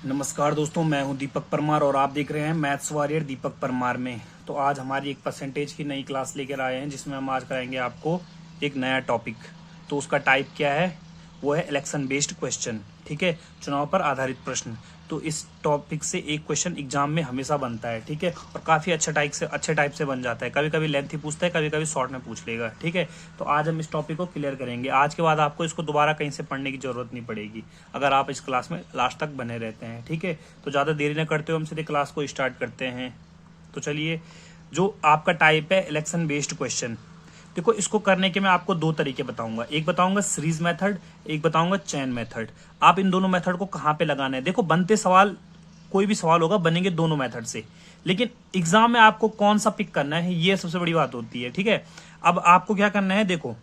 नमस्कार दोस्तों, मैं हूं दीपक परमार और आप देख रहे हैं मैथ्स वॉरियर दीपक परमार में। तो आज हमारी एक परसेंटेज की नई क्लास लेकर आए हैं जिसमें हम आज कराएंगे आपको एक नया टॉपिक। तो उसका टाइप क्या है? वो है इलेक्शन बेस्ड क्वेश्चन। ठीक है, चुनाव पर आधारित प्रश्न। तो इस टॉपिक से एक क्वेश्चन एग्जाम में हमेशा बनता है। ठीक है, और काफी अच्छे टाइप से बन जाता है। कभी कभी लेंथी पूछता है, कभी कभी शॉर्ट में पूछ लेगा। ठीक है, तो आज हम इस टॉपिक को क्लियर करेंगे। आज के बाद आपको इसको दोबारा कहीं से पढ़ने की जरूरत नहीं पड़ेगी अगर आप इस क्लास में लास्ट तक बने रहते हैं। ठीक है, तो ज़्यादा देरी न करते हुए हम सीधे क्लास को स्टार्ट करते हैं। तो चलिए, जो आपका टाइप है इलेक्शन बेस्ड क्वेश्चन, देखो इसको करने के मैं आपको दो तरीके बताऊंगा। एक बताऊंगा सीरीज मेथड, एक बताऊंगा चेन मेथड। आप इन दोनों मेथड को कहाँ पे लगाना है, देखो बनते सवाल, कोई भी सवाल होगा बनेंगे दोनों मेथड से, लेकिन एग्जाम में आपको कौन सा पिक करना है ये सबसे बड़ी बात होती है। ठीक है, अब आपको क्या करना है, देखो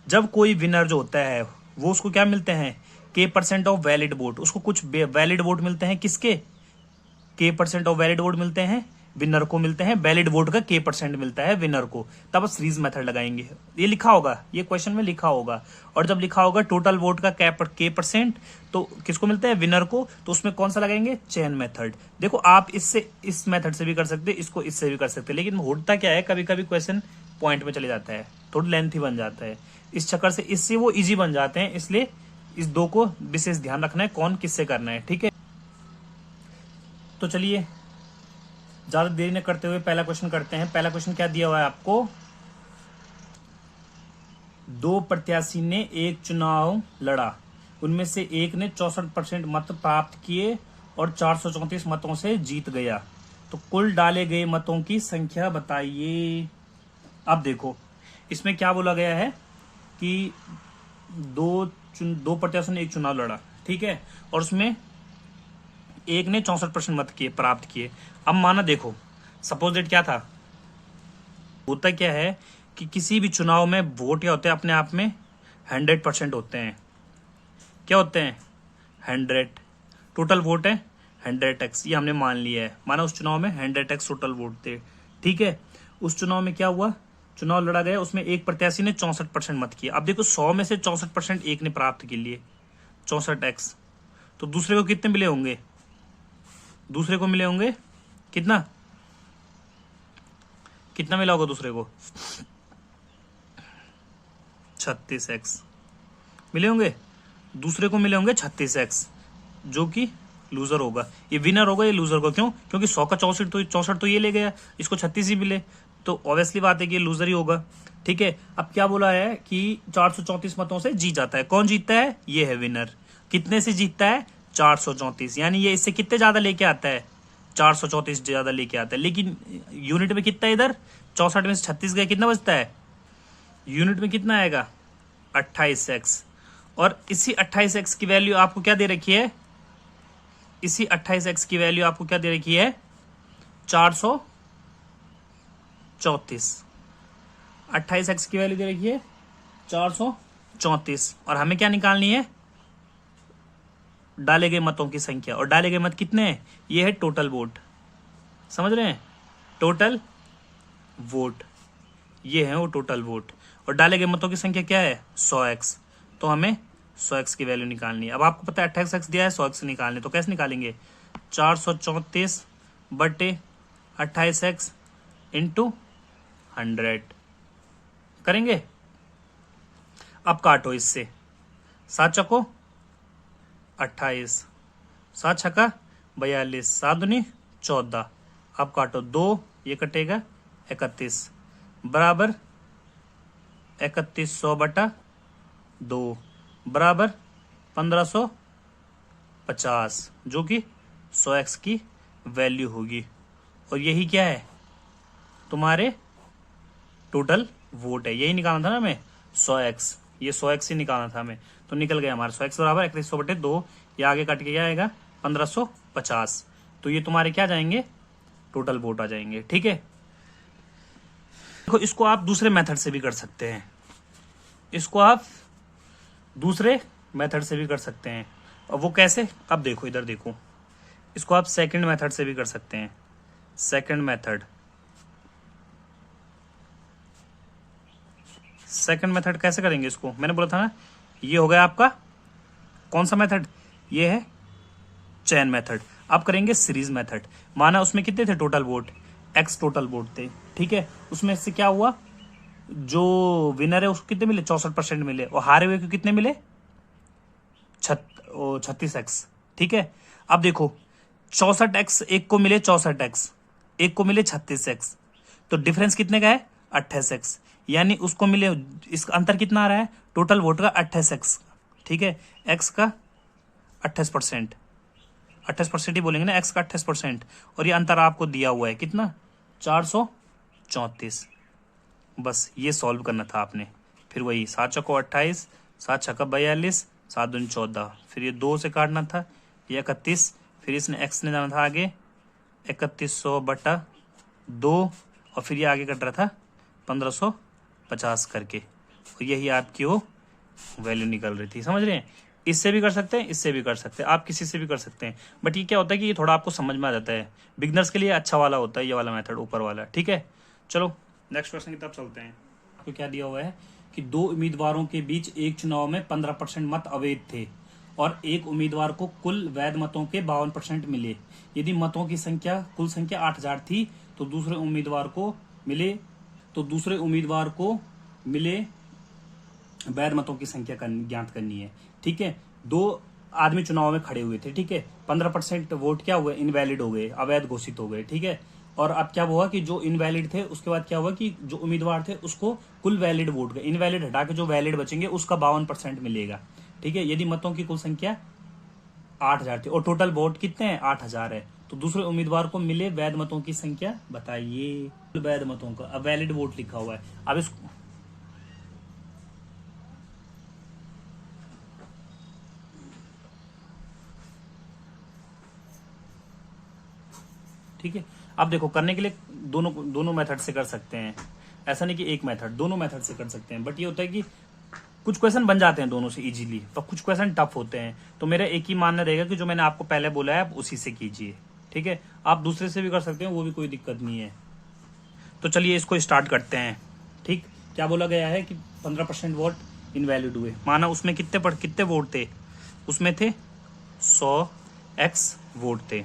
जब कोई विनर जो होता है वो उसको क्या मिलते हैं, K% ऑफ वैलिड वोट। उसको कुछ वैलिड वोट मिलते हैं, किसके? K% ऑफ वैलिड वोट मिलते हैं विनर को, मिलते हैं वैलिड वोट का K% मिलता है विनर को। तब सीरीज मेथड लगाएंगे। ये लिखा होगा, ये क्वेश्चन में लिखा होगा। और जब लिखा होगा टोटल वोट का K%, तो किसको मिलता है? विनर को। तो उसमें कौन सा लगाएंगे? Chain method. देखो आप इससे इस मेथड से भी कर सकते, इसको इससे भी कर सकते, लेकिन होता क्या है, कभी कभी क्वेश्चन पॉइंट में चले जाता है, थोड़ा लेंथी बन जाता है। इस चक्कर से इससे वो इजी बन जाते हैं, इसलिए इस दो को विशेष ध्यान रखना है कौन किससे करना है। ठीक है, तो चलिए ज्यादा देरी न करते हुए पहला क्वेश्चन करते हैं। पहला क्वेश्चन क्या दिया हुआ है आपको? दो प्रत्याशी ने एक चुनाव लड़ा, उनमें से एक ने 64% मत प्राप्त किए और 434 मतों से जीत गया। तो कुल डाले गए मतों की संख्या बताइए। अब देखो इसमें क्या बोला गया है कि दो प्रत्याशियों ने एक चुनाव लड़ा, ठीक है, और उसमें एक ने 64% मत किए प्राप्त किए। अब माना, देखो सपोज डेट क्या था, होता क्या है कि किसी भी चुनाव में वोट क्या होते हैं, अपने आप में 100% होते हैं। क्या होते हैं? 100 टोटल वोट है, 100x, ये हमने मान लिया है। माना उस चुनाव में 100x टोटल वोट थे। ठीक है, उस चुनाव में क्या हुआ, चुनाव लड़ा गया, उसमें एक प्रत्याशी ने 64% मत किए। अब देखो 100 में से 64% एक ने प्राप्त के लिए 64x, तो दूसरे को कितने मिले होंगे? दूसरे को मिले होंगे कितना? कितना मिला होगा दूसरे को? 36x मिले होंगे। दूसरे को मिले होंगे 36x, जो कि लूजर होगा। ये विनर होगा, ये लूजर होगा। क्यों? क्योंकि 100 का 64 तो ये ले गया, इसको 36 ही मिले, तो ऑब्वियसली बात है कि ये लूजर ही होगा। ठीक है, अब क्या बोला है कि 434 मतों से जीत जाता है। कौन जीतता है? ये है विनर। कितने से जीतता है? 434, यानी ये इससे कितने ज्यादा लेके आता है? 434 ज्यादा लेके आता है। लेकिन यूनिट में कितना है इधर? 64 में से 36 गया, कितना बचता है? यूनिट में कितना आएगा? 28x। और इसी 28x की वैल्यू आपको क्या दे रखी है? इसी 28x की वैल्यू आपको क्या दे रखी है? 434। 28x की वैल्यू दे रखी है 434, और हमें क्या निकालनी है? डाले गए मतों की संख्या। और डाले गए मत कितने हैं? ये है टोटल वोट, समझ रहे हैं? टोटल वोट, ये है वो टोटल वोट। और डाले गए मतों की संख्या क्या है? 100x। तो हमें 100x की वैल्यू निकालनी है। अब आपको पता है 28x दिया है, 100x निकालने, तो कैसे निकालेंगे? 434 बटे 28x इंटू 100 करेंगे। अब काटो इससे, 7 चको 28, 7 छक्का 42, 7 दूनी 14। अब काटो 2, ये कटेगा 31, बराबर 3100 बटा 2 बराबर 1550, जो कि 100x की वैल्यू होगी। और यही क्या है? तुम्हारे टोटल वोट है। यही निकालना था ना हमें, 100x। ये 100x ही निकालना था हमें, तो निकल गया हमारा 100x बराबर 3100 बटे 2। ये आगे कट के क्या आएगा? 1550। तो ये तुम्हारे क्या जाएंगे? टोटल वोट आ जाएंगे। ठीक है, देखो इसको आप दूसरे मेथड से भी कर सकते हैं, इसको आप दूसरे मेथड से भी कर सकते हैं। और वो कैसे? अब देखो इधर देखो, इसको आप सेकंड मेथड से भी कर सकते हैं। सेकंड मेथड कैसे करेंगे इसको? मैंने बोला था ना, ये हो गया आपका कौन सा मेथड? ये है चैन मेथड। अब करेंगे सीरीज मेथड। माना उसमें कितने थे total vote, x total vote थे, ठीक है। उसमें से क्या हुआ, जो विनर है उसको कितने मिले, 64% मिले, और हारे हुए को कितने मिले, 36x, ठीक है। अब देखो 64x, एक को मिले 64x, एक को मिले 36x, तो डिफरेंस कितने का है, 28x, यानी उसको मिले, इसका अंतर कितना आ रहा है, टोटल वोट का 28x, ठीक है। x का 28%, 28% ही बोलेंगे ना, x का 28%, और ये अंतर आपको दिया हुआ है कितना, 434। बस ये सॉल्व करना था आपने। फिर वही 7 चौको 28, 7 छक्का 42, 7 दूनी 14, फिर ये 2 से काटना था, ये 31, फिर इसने x ने जाना था आगे 3100/2, और फिर ये आगे कट रहा था 1550 करके, और यही आपकी वो वैल्यू निकल रही थी। समझ रहे हैं, इससे भी कर सकते हैं, इससे भी कर सकते हैं, आप किसी से भी कर सकते हैं, बट ये क्या होता है कि ये थोड़ा आपको समझ में आ जाता है, बिगनर्स के लिए अच्छा वाला होता है ये वाला मेथड, ऊपर वाला, ठीक है। चलो नेक्स्ट क्वेश्चन की तरफ चलते हैं। आपको क्या दिया हुआ है कि 2 उम्मीदवारों के बीच एक चुनाव में 15% मत अवैध थे और एक उम्मीदवार को कुल वैध मतों के 52% मिले। यदि मतों की संख्या, कुल संख्या 8000 थी, तो दूसरे उम्मीदवार को मिले वैध मतों की संख्या ज्ञात करनी है, ठीक है। 2 आदमी चुनाव में खड़े हुए थे, ठीक है, 15% वोट क्या हुए, इनवैलिड हो गए, अवैध घोषित हो गए, ठीक है। और अब क्या हुआ कि जो इनवैलिड थे उसके बाद क्या हुआ कि जो उम्मीदवार थे उसको कुल वैलिड वोट का, इनवैलिड हटा के जो वैलिड बचेंगे उसका 52% मिलेगा, ठीक है। यदि मतों की कुल संख्या 8000 थी और टोटल वोट कितने हैं, 8000 है, तो दूसरे उम्मीदवार को मिले वैध मतों की संख्या बताइए। वैध मतों का, अब वैलिड वोट लिखा हुआ है, अब इसको ठीक है। अब देखो करने के लिए दोनों मेथड से कर सकते हैं, ऐसा नहीं कि एक मेथड, दोनों मेथड से कर सकते हैं, बट ये होता है कि कुछ क्वेश्चन बन जाते हैं दोनों से इजीली, पर कुछ क्वेश्चन टफ होते हैं, तो मेरा एक ही मानना रहेगा कि जो मैंने आपको पहले बोला है आप उसी से कीजिए, ठीक है। आप दूसरे से भी कर सकते हैं, वो भी कोई दिक्कत नहीं है। तो चलिए इसको स्टार्ट करते हैं, ठीक। क्या बोला गया है कि 15% वोट इनवैलिड हुए, माना उसमें कितने वोट थे, उसमें थे 100x वोट थे,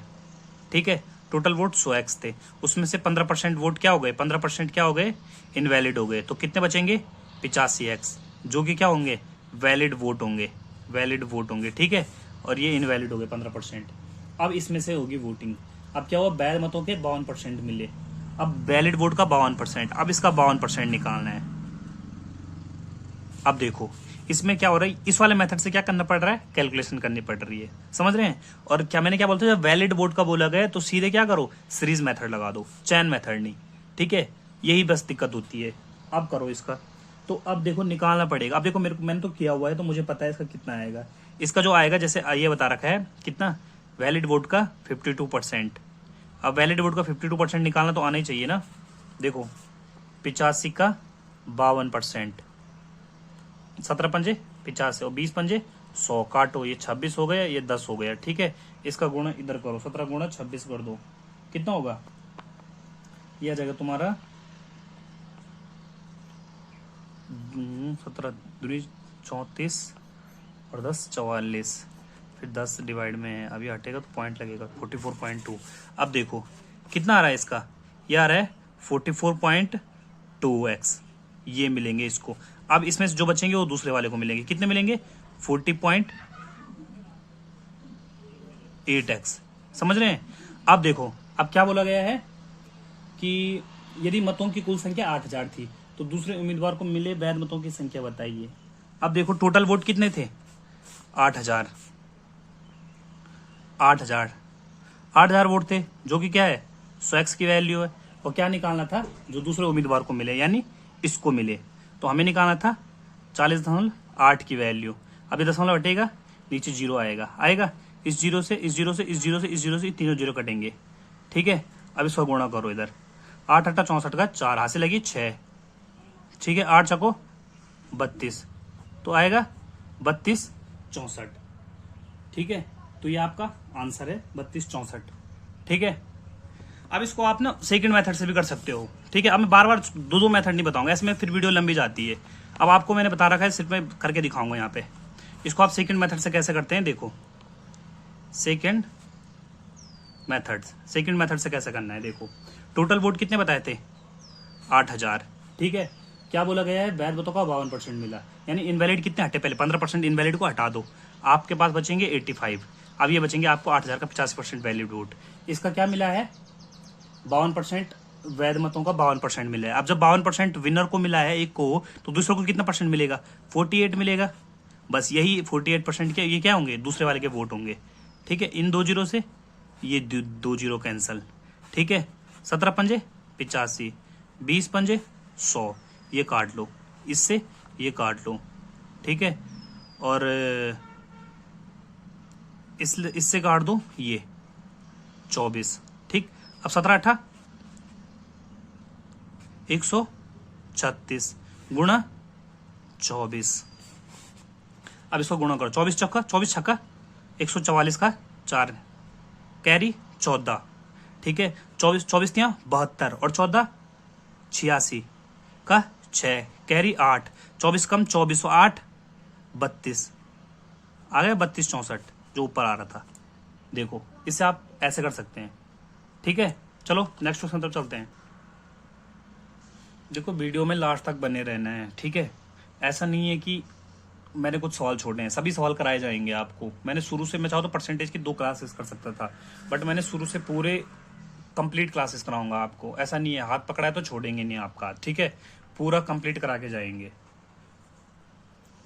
ठीक है। टोटल वोट 100x थे, उसमें से 15% वोट क्या हो गए, 15% क्या हो गए, इनवैलिड हो गए, तो कितने बचेंगे, 85x, जो कि क्या होंगे, वैलिड वोट होंगे, ठीक है। और ये इनवैलिड हो गए 15%। अब इसमें से होगी वोटिंग। अब क्या हुआ, वैध मतों के 52% मिले, अब वैलिड वोट का 52%, अब इसका 52% निकालना है। अब देखो इसमें क्या हो रहा है, इस वाले मेथड से क्या करना पड़ रहा है, कैलकुलेशन करनी पड़ रही है, समझ रहे हैं। और क्या मैंने क्या बोलता है, जब वैलिड वोट का बोला गया तो सीधे क्या करो, सीरीज मेथड लगा दो, चैन मेथड नहीं, ठीक है। यही बस दिक्कत होती है। अब करो इसका, तो अब देखो निकालना पड़ेगा। अब देखो मैंने तो किया हुआ है, तो मुझे पता है इसका कितना आएगा। इसका जो आएगा, जैसे ये बता रखा है कितना, वैलिड वोट का 52%। अब वैलिड वोट का 52% निकालना तो आना ही चाहिए ना। देखो 85 का 52%, 17 पंजे 85 और 20 पंजे 100, काटो, ये 26 हो गया, ये 10 हो गया, ठीक है। इसका गुणा इधर करो, 17 गुणा 26 कर दो, कितना होगा, ये आ जाएगा तुम्हारा 17 दूनी 34 और 10 44, फिर 10 डिवाइड में अभी हटेगा तो पॉइंट लगेगा, 44.2। अब देखो कितना आ रहा है इसका, ये आ रहा है 44.2x, ये मिलेंगे इसको। अब इसमें से जो बचेंगे वो दूसरे वाले को मिलेंगे, कितने मिलेंगे, 40.8x, समझ रहे हैं। अब देखो अब क्या बोला गया है कि यदि मतों की कुल संख्या 8000 थी, तो दूसरे उम्मीदवार को मिले वैध मतों की संख्या बताइए। अब देखो टोटल वोट कितने थे, 8000 वोट थे, जो कि क्या है, 100x की वैल्यू है। और क्या निकालना था, जो दूसरे उम्मीदवार को मिले, यानी इसको मिले, तो हमें निकालना था 40.8 की वैल्यू। अब ये दशमलव हटेगा, नीचे जीरो आएगा, इस जीरो से इस जीरो से इस जीरो से इस जीरो से तीनों जीरो कटेंगे, ठीक है। अब इसको गुणा करो, इधर 8 8 64 का 4 हाथ से लगी 6, ठीक है। 8 छको 32, तो आएगा 32 64, ठीक है। तो ये आपका आंसर है 32 64, ठीक है। अब इसको आप ना सेकंड मेथड से भी कर सकते हो, ठीक है। अब मैं बार बार दो मेथड नहीं बताऊंगा, इसमें फिर वीडियो लंबी जाती है। अब आपको मैंने बता रखा है, सिर्फ मैं करके दिखाऊंगा यहाँ पे। इसको आप सेकंड मेथड से कैसे करते हैं, देखो सेकंड मेथड। सेकंड मेथड से कैसे करना है, देखो टोटल वोट कितने बताए थे 8000, ठीक है। क्या बोला गया है, वैध मतों का 52% मिला, यानी इनवैलिड कितने हटे, पहले 15% इनवैलिड को हटा दो, आपके पास बचेंगे 85। अब ये बचेंगे आपको 8000 का 85% वैलिड वोट। इसका क्या मिला है 52%, वैध मतों का 52% मिला है। अब जब 52% विनर को मिला है एक को, तो दूसरे को कितना परसेंट मिलेगा 48 मिलेगा। बस यही 48% के ये क्या होंगे, दूसरे वाले के वोट होंगे, ठीक है। इन 2 जीरो से ये 2 जीरो कैंसल, ठीक है। 17 पंजे 85, 20 पंजे 100, ये काट लो, इससे ये काट लो, ठीक है। और इससे काट दो ये 24, ठीक। अब 17 8 136 गुणा 24। अब इसको गुणा करो, 24 छक्का 144 का 4 कैरी 14, ठीक है। 24 तिया 72 और 14 86 का 6 कैरी 8, 24 कम 24 8 32 आ गया 32 64 जो ऊपर आ रहा था। देखो इससे आप ऐसे कर सकते हैं, ठीक है। चलो नेक्स्ट क्वेश्चन तरफ चलते हैं। देखो वीडियो में लास्ट तक बने रहना है, ठीक है। ऐसा नहीं है कि मैंने कुछ सवाल छोड़े हैं, सभी सवाल कराए जाएंगे आपको। मैंने शुरू से, मैं चाहूँ तो परसेंटेज की 2 क्लासेस कर सकता था, बट मैंने शुरू से पूरे कंप्लीट क्लासेस कराऊंगा आपको। ऐसा नहीं है हाथ पकड़ा है तो छोड़ेंगे नहीं आपका, ठीक है। पूरा कंप्लीट करा के जाएंगे।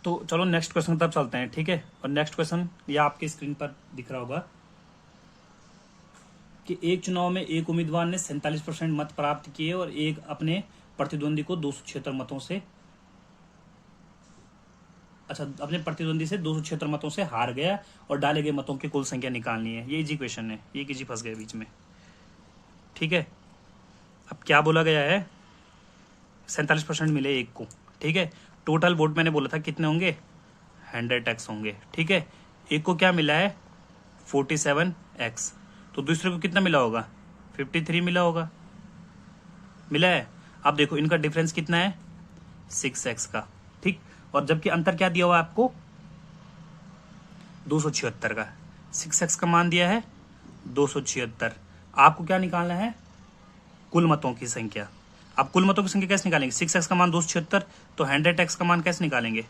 तो चलो नेक्स्ट क्वेश्चन तब चलते हैं, ठीक है। और नेक्स्ट क्वेश्चन ये आपकी स्क्रीन पर दिख रहा होगा कि एक चुनाव में एक उम्मीदवार ने 47% मत प्राप्त किए और एक अपने प्रतिद्वंदी को 276 मतों से, अपने प्रतिद्वंदी से 276 मतों से हार गया और डाले गए मतों की कुल संख्या निकालनी है। ये इजी क्वेश्चन है, ये किसी फंस गए बीच में, ठीक है। अब क्या बोला गया है 47% मिले एक को, ठीक है। टोटल वोट मैंने बोला था कितने होंगे 100x होंगे, ठीक है। एक को क्या मिला है 47x, तो दूसरे को कितना मिला होगा 53 मिला होगा, मिला है। अब देखो इनका डिफरेंस कितना है 6x का, ठीक। और जबकि अंतर क्या दिया हुआ आपको 276 का, 6x का मान दिया है 276। आपको क्या निकालना है कुल मतों की संख्या। अब कुल मतों की संख्या कैसे निकालेंगे, 6x का मान 276, तो 100x का मान कैसे निकालेंगे।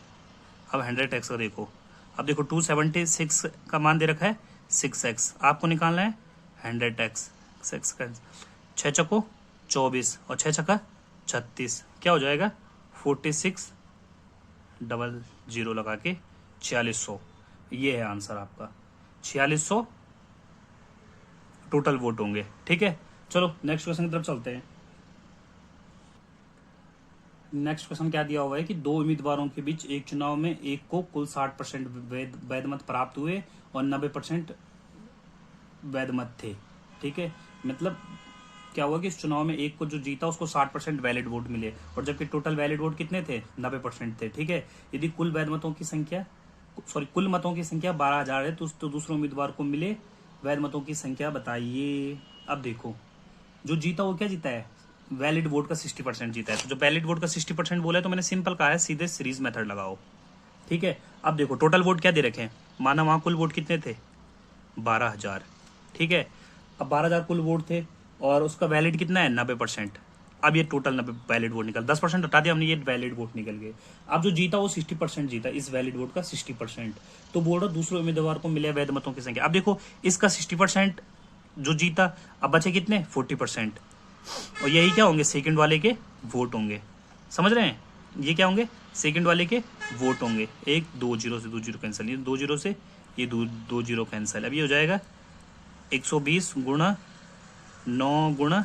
अब 100x का देखो, अब देखो 276 का मान दे रखा है 6x, आपको निकालना है 100x। 6 का 6 चक्को 24 और 6 छक्का 36, क्या हो जाएगा 46 00 लगा के 4600, ये है आंसर आपका 4600 टोटल वोट होंगे, ठीक है। चलो नेक्स्ट क्वेश्चन की तरफ चलते हैं। नेक्स्ट क्वेश्चन क्या दिया हुआ है कि 2 उम्मीदवारों के बीच एक चुनाव में एक को कुल 60% वैध मत प्राप्त हुए और 90% वैध मत थे, ठीक है। मतलब क्या हुआ कि इस चुनाव में एक को जो जीता उसको 60% वैलिड वोट मिले और जबकि टोटल वैलिड वोट कितने थे 90% थे, ठीक है। यदि कुल वैध मतों की संख्या कुल मतों की संख्या 12000 है तो दूसरे उम्मीदवार को मिले वैध मतों की संख्या बताइए। अब देखो जो जीता वो क्या जीता है वैलिड वोट का 60% जीता है, तो जो वैलिड वोट का 60% बोला है तो मैंने सिंपल कहा है सीधे सीरीज मेथड लगाओ, ठीक है। अब देखो टोटल वोट क्या दे रखे हैं, माना वहां कुल वोट कितने थे 12000, ठीक है। अब 12000 कुल वोट थे और उसका वैलिड कितना है 90%। अब ये टोटल 90 वैलिड वोट निकल, 10% हटा दिया हमने, ये वैलिड वोट निकल गए। अब जो जीता वो 60% जीता, इस वैलिड वोट का 60%, तो बोल रहा दूसरे उम्मीदवार को मिले वैध मतों की संख्या। अब देखो इसका 60% जो जीता, अब बचे कितने 40%, और यही क्या होंगे सेकंड वाले के वोट होंगे, समझ रहे हैं। ये क्या होंगे सेकंड वाले के वोट होंगे। एक 2 जीरो से 2 जीरो कैंसिल, ये 2 जीरो से ये 2 जीरो कैंसिल। अब ये हो जाएगा 120 गुणा 9 गुणा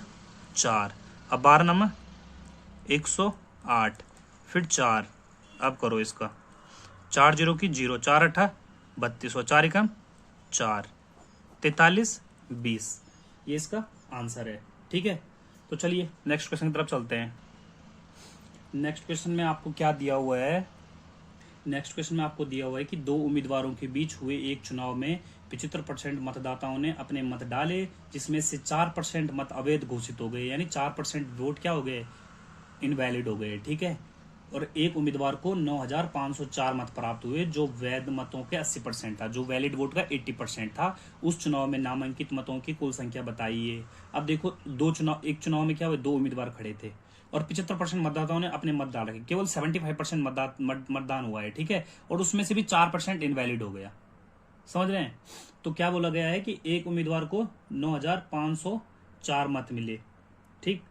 4, अब 12 नंबर 108 फिर 4, अब करो इसका 4 जीरो की 0, 4 8 32 और 4 एकम 4 43 20, ये इसका आंसर है, ठीक है। तो चलिए नेक्स्ट क्वेश्चन की तरफ चलते हैं। नेक्स्ट क्वेश्चन में आपको क्या दिया हुआ है, नेक्स्ट क्वेश्चन में आपको दिया हुआ है कि 2 उम्मीदवारों के बीच हुए एक चुनाव में 75% मतदाताओं ने अपने मत डाले जिसमें से 4% मत अवैध घोषित हो गए, यानी 4% वोट क्या हो गए इनवैलिड हो गए, ठीक है। और एक उम्मीदवार को 9,504 मत प्राप्त हुए, जो वैध मतों के 80% था, जो वैलिड वोट का 80% था। उस चुनाव में नामांकित मतों की कुल संख्या बताइए। अब देखो, एक चुनाव में क्या हुआ, 2 उम्मीदवार खड़े थे और 75% मतदाताओं ने अपने मत डाल रखे, केवल 75% मतदान हुआ है, ठीक है, और उसमें से भी 4% इनवैलिड हो गया। समझ रहे हैं? तो क्या बोला गया है कि एक उम्मीदवार को 9,504 मत मिले। ठीक,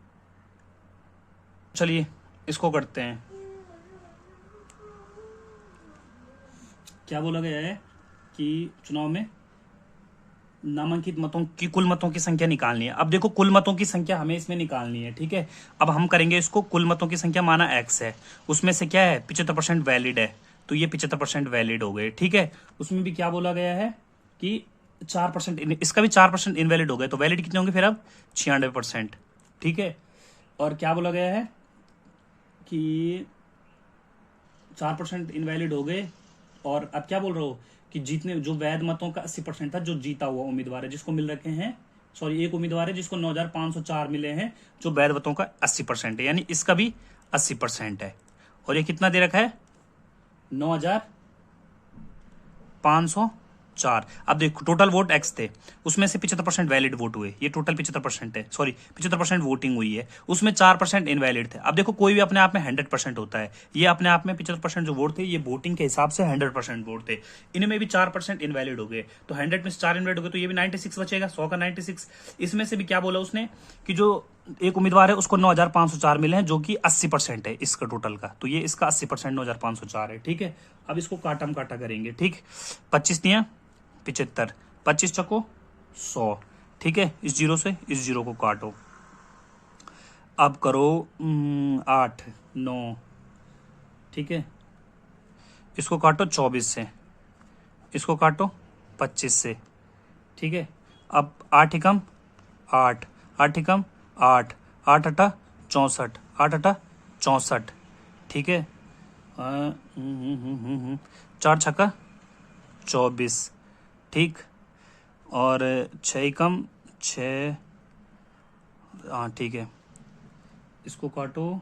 चलिए इसको करते हैं। क्या बोला गया है कि चुनाव में नामांकित मतों की कुल मतों की संख्या निकालनी है। अब देखो, कुल मतों की संख्या हमें इसमें निकालनी है, ठीक है। अब हम करेंगे इसको, कुल मतों की संख्या माना x है, उसमें से क्या है 75% वैलिड है, तो ये 75% वैलिड हो गए, ठीक है। उसमें भी क्या बोला गया है कि 4%, इसका भी 4% इनवैलिड हो गए, तो वैलिड कितने होंगे फिर अब 96%, ठीक है। और क्या बोला गया है कि 4% इनवैलिड हो गए, और अब क्या बोल रहा हो कि जीतने जो वैध मतों का 80% था, जो जीता हुआ उम्मीदवार है जिसको मिल रखे हैं, सॉरी एक उम्मीदवार है जिसको 9,504 मिले हैं, जो वैध मतों का 80% है, यानी इसका भी 80% है। और ये कितना दे रखा है 9,504। अब देखो, टोटल वोट x थे, उसमें से 75% वैलिड वोट हुए, ये टोटल 75% है, सॉरी 75% वोटिंग हुई है, उसमें 4% इनवैलिड थे। अब देखो, कोई भी अपने आप में 100% होता है, ये अपने आप में 75% जो वोट थे ये वोटिंग के हिसाब से 100% वोट थे, इनमें भी 4% इनवैलिड हो गए, तो 100 में से 4 इनवैलिड हो गए, तो ये भी 96 बचेगा, 100 का 96। इसमें से भी क्या बोला उसने कि जो एक उम्मीदवार है उसको 9,504 मिले हैं, जो कि 80% है इसका टोटल का, तो ये इसका 80% 9,504 है, ठीक है। अब इसको काटम काटा करेंगे, ठीक, 25 दिया 75, 25 चको 100, ठीक है। इस जीरो से इस जीरो को काटो, अब करो 8 9, ठीक है। इसको काटो 24 से, इसको काटो 25 से, ठीक है। अब 8 एकम 8, 8 एकम 8, 8 अटा 64, 8 अटा 64, ठीक है। 4 छक्का 24, ठीक। और 6 एकम 6, हाँ ठीक है। इसको काटो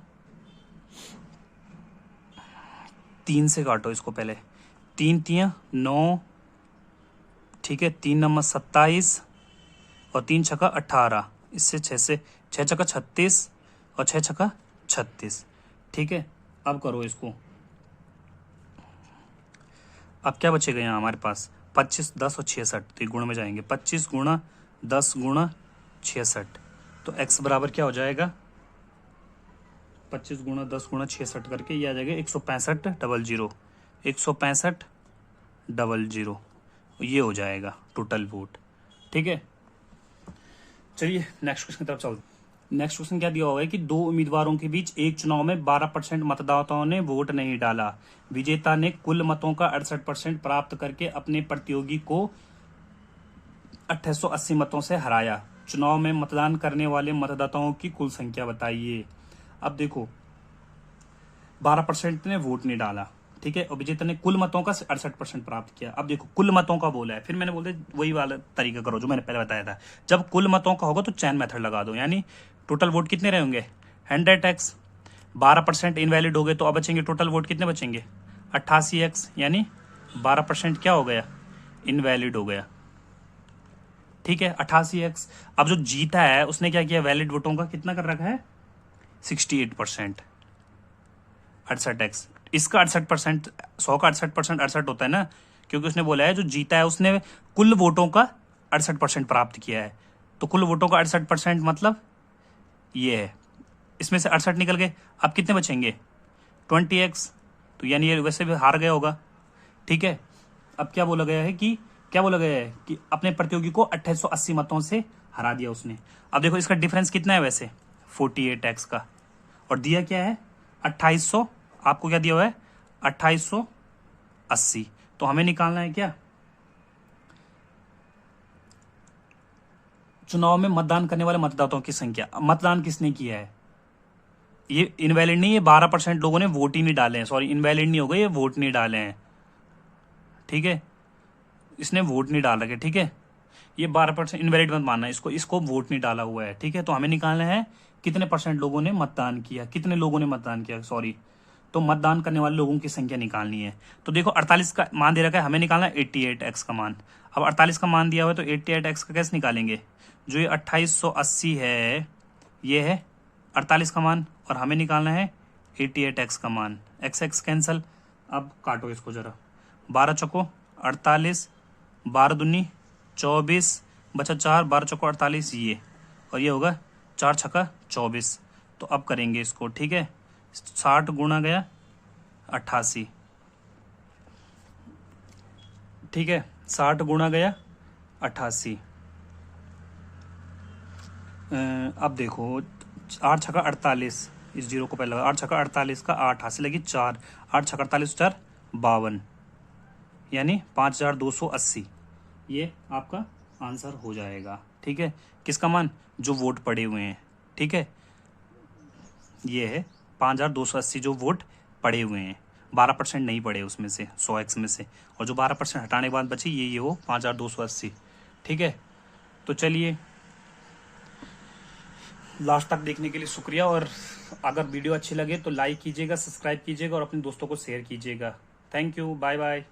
3 से, काटो इसको पहले, 3 तियां 9, ठीक है, 3 नंबर 27 और 3 छक्का 18, इससे 6 से 6 छक्का 36 और 6 छक्का 36, ठीक है। अब करो इसको, अब क्या बचेगा यहाँ हमारे पास 25 10 और 66, तो ये गुण में जाएंगे, 25 गुणा 10 गुणा 66, तो x बराबर क्या हो जाएगा 25 गुणा 10 गुणा 66 करके ये आ जाएगा 165 165 ये हो जाएगा टोटल वोट, ठीक है। चलिए नेक्स्ट क्वेश्चन की तरफ चलते। नेक्स्ट क्वेश्चन क्या दिया हुआ है कि 2 उम्मीदवारों के बीच एक चुनाव में 12% मतदाताओं ने वोट नहीं डाला, विजेता ने कुल मतों का 68% प्राप्त करके अपने प्रतियोगी को 880 मतों से हराया। चुनाव में मतदान करने वाले मतदाताओं की कुल संख्या बताइए। अब देखो, 12% ने वोट नहीं डाला, ठीक है, और विजेता ने कुल मतों का 68% प्राप्त किया। अब देखो, कुल मतों का बोला है, फिर मैंने बोलते वही वाला तरीका करो जो मैंने पहले बताया था, जब कुल मतों का होगा तो चैन मेथड लगा दो, यानी टोटल वोट कितने रहे होंगे 100x, 12% इनवैलिड हो गए, तो अब बचेंगे टोटल वोट कितने बचेंगे 88x, यानी 12% क्या हो गया इनवैलिड हो गया, ठीक है 88x। अब जो जीता है उसने क्या किया, वैलिड वोटों का कितना कर रखा है 68%, 68x, इसका 68%, 100 का 68% 68 होता है ना, क्योंकि उसने बोला है जो जीता है उसने कुल वोटों का 68% प्राप्त किया है, तो कुल वोटों का 68% मतलब ये है, इसमें से 68 निकल गए, अब कितने बचेंगे 20x, तो यानी ये वैसे भी हार गया होगा, ठीक है। अब क्या बोला गया है कि अपने प्रतियोगी को 880 मतों से हरा दिया उसने। अब देखो इसका डिफरेंस कितना है वैसे 48x का, और दिया क्या है 2800, आपको क्या दिया हुआ है 2880, तो हमें निकालना है क्या चुनाव में मतदान करने वाले मतदाताओं की संख्या। मतदान किसने किया है, ये इनवैलिड नहीं, ये 12% लोगों ने वोट ही नहीं डाले हैं, सॉरी इनवैलिड नहीं हो गए, ये वोट नहीं डाले हैं, ठीक है, इसने वोट नहीं डाल रखे, ठीक है, ये 12% इनवैलिड मत मानना, इसको वोट नहीं डाला हुआ है, ठीक है। तो हमें निकालना है कितने परसेंट लोगों ने मतदान किया, कितने लोगों ने मतदान किया, सॉरी तो मतदान करने वाले लोगों की संख्या निकालनी है। तो देखो 48 का मान दे रखा है, हमें निकालना है 88x का मान। अब 48 का मान दिया हुआ है तो 88x का कैसे निकालेंगे? जो ये 2880 है ये है 48 का मान और हमें निकालना है 88x का मान। x cancel. अब काटो इसको जरा। 12 चौको 48, 12 दूनी 24, बचा 4, 12 चौको 48 ये, और ये होगा 4 छक्का 24। तो अब करेंगे इसको, ठीक है। 60 गुणा गया 88, ठीक है। 60 गुणा गया 88। अब देखो 8 छक्का 48, इस जीरो को पहले लगा। 8 छक्का 48 का 8 हाथ से लगी 4, 8 छक्का 48 4 52, यानी 5280। ये आपका आंसर हो जाएगा, ठीक है। किसका मान? जो वोट पड़े हुए हैं, ठीक है। ये है 5280 जो वोट पड़े हुए हैं। 12% नहीं पड़े उसमें से 100x में से, और जो 12% हटाने के बाद बची ये हो 5280, ठीक है। तो चलिए, लास्ट तक देखने के लिए शुक्रिया, और अगर वीडियो अच्छी लगे तो लाइक कीजिएगा, सब्सक्राइब कीजिएगा और अपने दोस्तों को शेयर कीजिएगा। Thank you, bye bye.